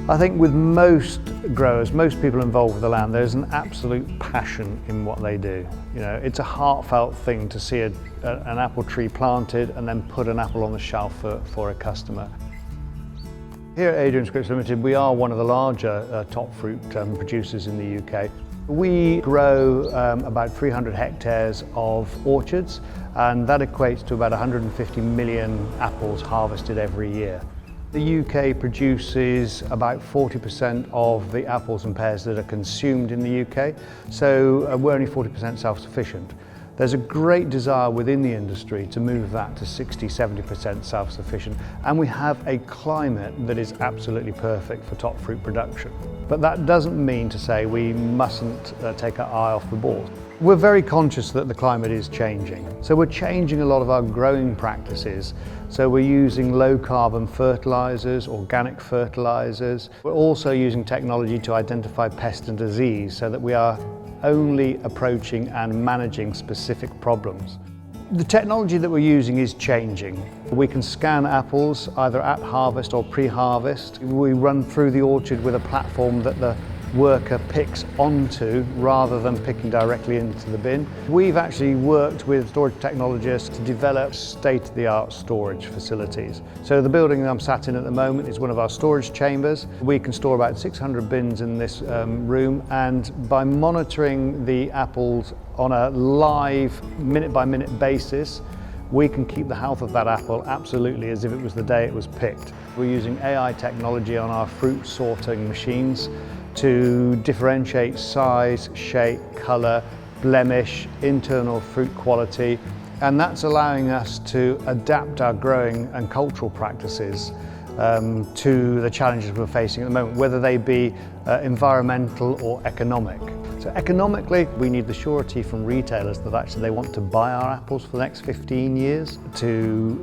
I think with most growers, most people involved with the land, there's an absolute passion in what they do. You know, it's a heartfelt thing to see an apple tree planted and then put an apple on the shelf for a customer. Here at Adrian Scripps Limited, we are one of the larger top fruit producers in the UK. We grow about 300 hectares of orchards, and that equates to about 150 million apples harvested every year. The UK produces about 40% of the apples and pears that are consumed in the UK, so we're only 40% self-sufficient. There's a great desire within the industry to move that to 60–70% self-sufficient, and we have a climate that is absolutely perfect for top fruit production. But that doesn't mean to say we mustn't take our eye off the ball. We're very conscious that the climate is changing, so we're changing a lot of our growing practices. So we're using low carbon fertilizers, organic fertilizers. We're also using technology to identify pest and disease so that we are only approaching and managing specific problems. The technology that we're using is changing. We can scan apples either at harvest or pre-harvest. We run through the orchard with a platform that the worker picks onto rather than picking directly into the bin. We've actually worked with storage technologists to develop state-of-the-art storage facilities. So the building that I'm sat in at the moment is one of our storage chambers. We can store about 600 bins in this room, and by monitoring the apples on a live minute-by-minute basis, we can keep the health of that apple absolutely as if it was the day it was picked. We're using AI technology on our fruit sorting machines to differentiate size, shape, colour, blemish, internal fruit quality, and that's allowing us to adapt our growing and cultural practices to the challenges we're facing at the moment, whether they be environmental or economic. So economically, we need the surety from retailers that actually they want to buy our apples for the next 15 years to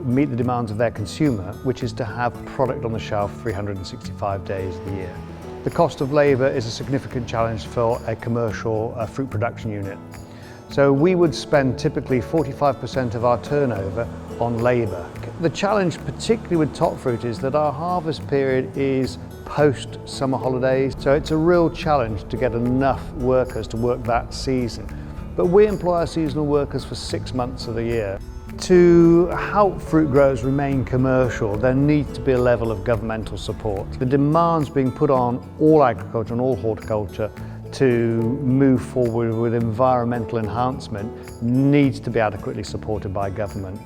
meet the demands of their consumer, which is to have product on the shelf 365 days of the year. The cost of labour is a significant challenge for a commercial fruit production unit. So we would spend typically 45% of our turnover on labour. The challenge, particularly with top fruit, is that our harvest period is post-summer holidays, so it's a real challenge to get enough workers to work that season. But we employ our seasonal workers for 6 months of the year. To help fruit growers remain commercial, there needs to be a level of governmental support. The demands being put on all agriculture and all horticulture to move forward with environmental enhancement needs to be adequately supported by government.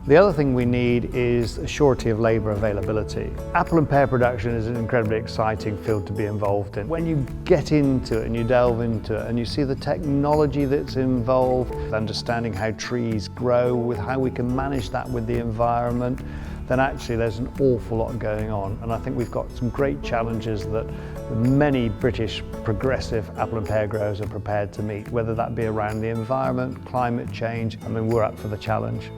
The other thing we need is a surety of labour availability. Apple and pear production is an incredibly exciting field to be involved in. When you get into it and you delve into it and you see the technology that's involved, understanding how trees grow, with how we can manage that with the environment, then actually there's an awful lot going on. And I think we've got some great challenges that many British progressive apple and pear growers are prepared to meet, whether that be around the environment, climate change. I mean, we're up for the challenge.